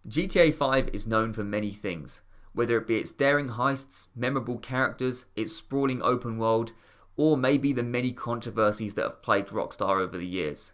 GTA 5 is known for many things, whether it be its daring heists, memorable characters, its sprawling open world, or maybe the many controversies that have plagued Rockstar over the years.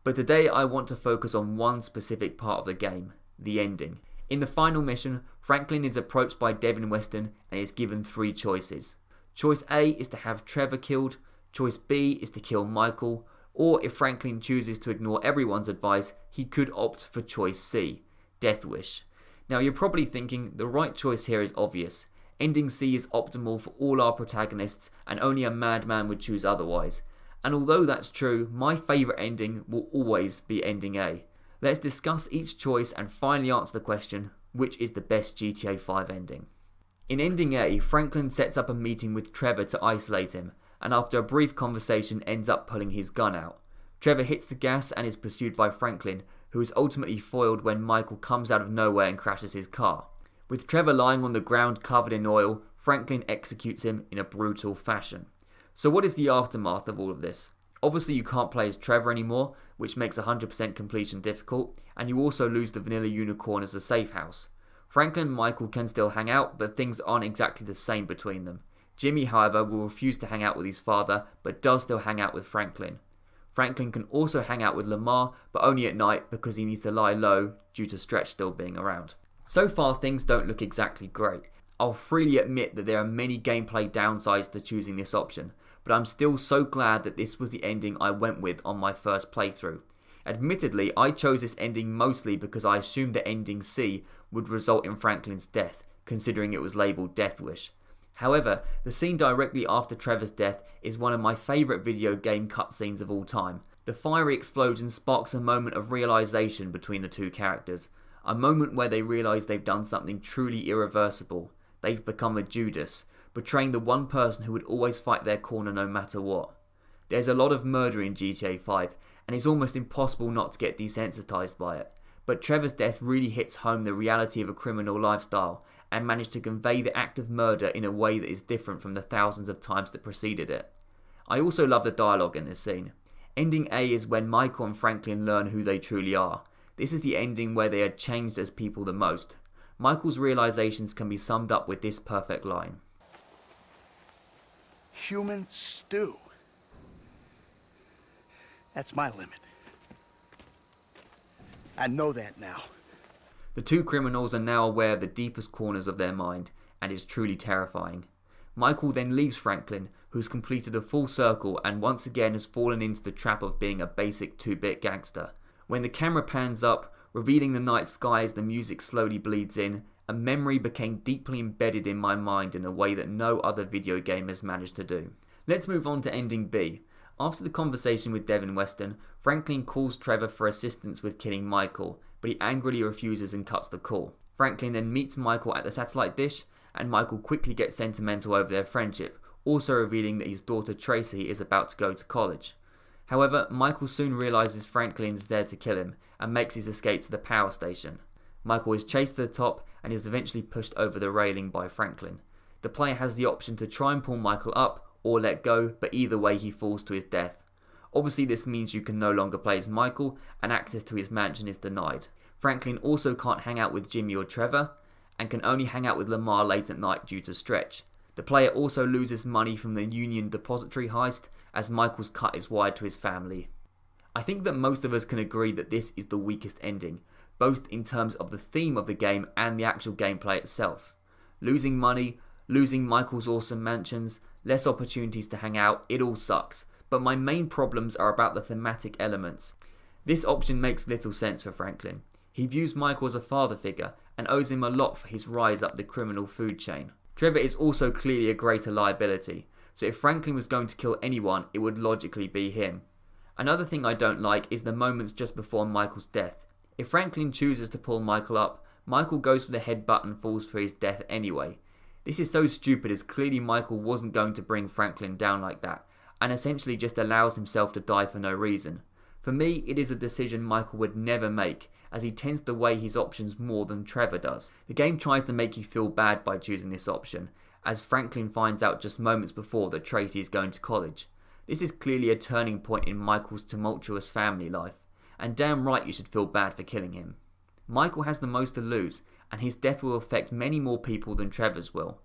But today I want to focus on one specific part of the game, the ending. In the final mission, Franklin is approached by Devin Weston and is given 3 choices. Choice A is to have Trevor killed, choice B is to kill Michael, or if Franklin chooses to ignore everyone's advice, he could opt for choice C, Death Wish. Now you're probably thinking the right choice here is obvious. Ending C is optimal for all our protagonists and only a madman would choose otherwise. And although that's true, my favourite ending will always be ending A. Let's discuss each choice and finally answer the question, which is the best GTA 5 ending? In ending A, Franklin sets up a meeting with Trevor to isolate him, and after a brief conversation ends up pulling his gun out. Trevor hits the gas and is pursued by Franklin, who is ultimately foiled when Michael comes out of nowhere and crashes his car. With Trevor lying on the ground covered in oil, Franklin executes him in a brutal fashion. So what is the aftermath of all of this? Obviously you can't play as Trevor anymore, which makes 100% completion difficult, and you also lose the Vanilla Unicorn as a safe house. Franklin and Michael can still hang out, but things aren't exactly the same between them. Jimmy, however, will refuse to hang out with his father, but does still hang out with Franklin. Franklin can also hang out with Lamar, but only at night because he needs to lie low due to Stretch still being around. So far things don't look exactly great. I'll freely admit that there are many gameplay downsides to choosing this option, but I'm still so glad that this was the ending I went with on my first playthrough. Admittedly, I chose this ending mostly because I assumed that ending C would result in Franklin's death, considering it was labelled Death Wish. However, the scene directly after Trevor's death is one of my favourite video game cutscenes of all time. The fiery explosion sparks a moment of realisation between the two characters, a moment where they realise they've done something truly irreversible. They've become a Judas, betraying the one person who would always fight their corner no matter what. There's a lot of murder in GTA 5, and it's almost impossible not to get desensitised by it. But Trevor's death really hits home the reality of a criminal lifestyle, and managed to convey the act of murder in a way that is different from the thousands of times that preceded it. I also love the dialogue in this scene. Ending A is when Michael and Franklin learn who they truly are. This is the ending where they are changed as people the most. Michael's realizations can be summed up with this perfect line. Human stew. That's my limit. I know that now. The two criminals are now aware of the deepest corners of their mind, and it's truly terrifying. Michael then leaves Franklin, who's completed a full circle and once again has fallen into the trap of being a basic 2-bit gangster. When the camera pans up, revealing the night sky as the music slowly bleeds in, a memory became deeply embedded in my mind in a way that no other video game has managed to do. Let's move on to ending B. After the conversation with Devin Weston, Franklin calls Trevor for assistance with killing Michael, but he angrily refuses and cuts the call. Franklin then meets Michael at the satellite dish, and Michael quickly gets sentimental over their friendship, also revealing that his daughter Tracy is about to go to college. However, Michael soon realises Franklin is there to kill him, and makes his escape to the power station. Michael is chased to the top, and is eventually pushed over the railing by Franklin. The player has the option to try and pull Michael up, or let go, but either way he falls to his death. Obviously this means you can no longer play as Michael, and access to his mansion is denied. Franklin also can't hang out with Jimmy or Trevor, and can only hang out with Lamar late at night due to Stretch. The player also loses money from the Union Depository heist, as Michael's cut is wide to his family. I think that most of us can agree that this is the weakest ending, both in terms of the theme of the game and the actual gameplay itself. Losing money, losing Michael's awesome mansions, less opportunities to hang out, it all sucks. But my main problems are about the thematic elements. This option makes little sense for Franklin. He views Michael as a father figure and owes him a lot for his rise up the criminal food chain. Trevor is also clearly a greater liability, so if Franklin was going to kill anyone, it would logically be him. Another thing I don't like is the moments just before Michael's death. If Franklin chooses to pull Michael up, Michael goes for the headbutt and falls for his death anyway. This is so stupid, as clearly Michael wasn't going to bring Franklin down like that, and essentially just allows himself to die for no reason. For me, it is a decision Michael would never make, as he tends to weigh his options more than Trevor does. The game tries to make you feel bad by choosing this option, as Franklin finds out just moments before that Tracy is going to college. This is clearly a turning point in Michael's tumultuous family life, and damn right you should feel bad for killing him. Michael has the most to lose, and his death will affect many more people than Trevor's will.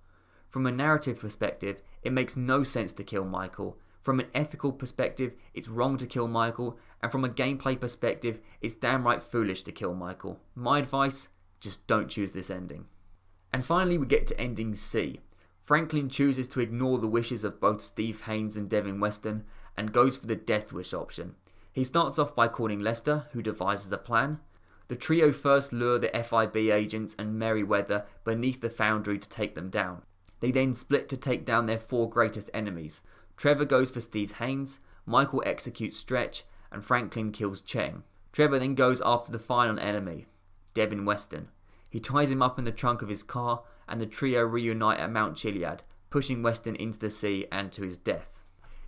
From a narrative perspective, it makes no sense to kill Michael. From an ethical perspective, it's wrong to kill Michael, and from a gameplay perspective, it's downright foolish to kill Michael. My advice, just don't choose this ending. And finally we get to ending C. Franklin chooses to ignore the wishes of both Steve Haynes and Devin Weston, and goes for the death wish option. He starts off by calling Lester, who devises a plan. The trio first lure the FIB agents and Merryweather beneath the foundry to take them down. They then split to take down their 4 greatest enemies. Trevor goes for Steve Haynes, Michael executes Stretch, and Franklin kills Cheng. Trevor then goes after the final enemy, Devin Weston. He ties him up in the trunk of his car, and the trio reunite at Mount Chiliad, pushing Weston into the sea and to his death.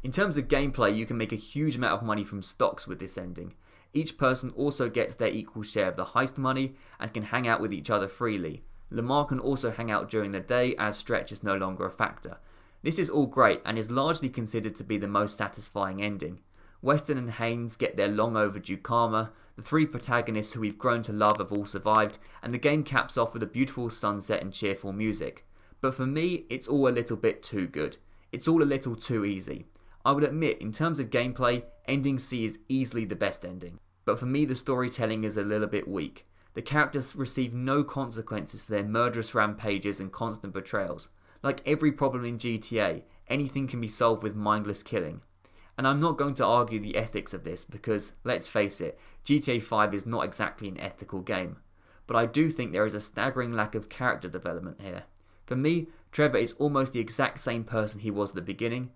In terms of gameplay, you can make a huge amount of money from stocks with this ending. Each person also gets their equal share of the heist money and can hang out with each other freely. Lamar can also hang out during the day as Stretch is no longer a factor. This is all great and is largely considered to be the most satisfying ending. Weston and Haynes get their long overdue karma, the 3 protagonists who we've grown to love have all survived, and the game caps off with a beautiful sunset and cheerful music. But for me, it's all a little bit too good. It's all a little too easy. I would admit, in terms of gameplay, ending C is easily the best ending. But for me, the storytelling is a little bit weak. The characters receive no consequences for their murderous rampages and constant betrayals. Like every problem in GTA, anything can be solved with mindless killing. And I'm not going to argue the ethics of this because, let's face it, GTA 5 is not exactly an ethical game. But I do think there is a staggering lack of character development here. For me, Trevor is almost the exact same person he was at the beginning.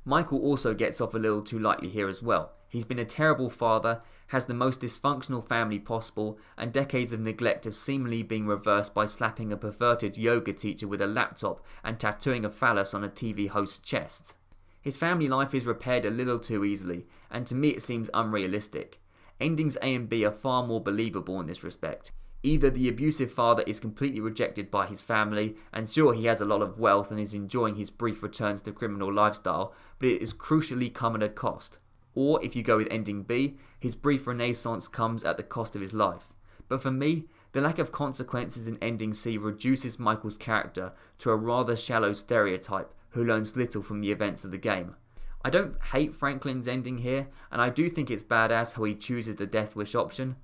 Michael also gets off a little too lightly here as well. He's been a terrible father, has the most dysfunctional family possible, and decades of neglect have seemingly been reversed by slapping a perverted yoga teacher with a laptop and tattooing a phallus on a TV host's chest. His family life is repaired a little too easily, and to me it seems unrealistic. Endings A and B are far more believable in this respect. Either the abusive father is completely rejected by his family, and sure he has a lot of wealth and is enjoying his brief returns to criminal lifestyle, but it is crucially come at a cost. Or, if you go with ending B, his brief renaissance comes at the cost of his life. But for me, the lack of consequences in ending C reduces Michael's character to a rather shallow stereotype who learns little from the events of the game. I don't hate Franklin's ending here, and I do think it's badass how he chooses the death wish option,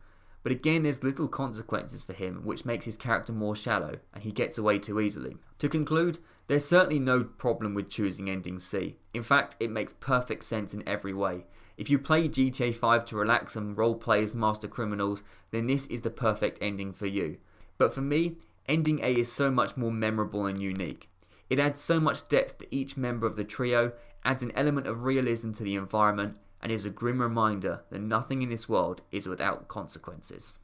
but again there's little consequences for him, which makes his character more shallow, and he gets away too easily. To conclude, there's certainly no problem with choosing ending C. In fact, it makes perfect sense in every way. If you play GTA 5 to relax and roleplay as master criminals, then this is the perfect ending for you. But for me, ending A is so much more memorable and unique. It adds so much depth to each member of the trio, adds an element of realism to the environment, and is a grim reminder that nothing in this world is without consequences.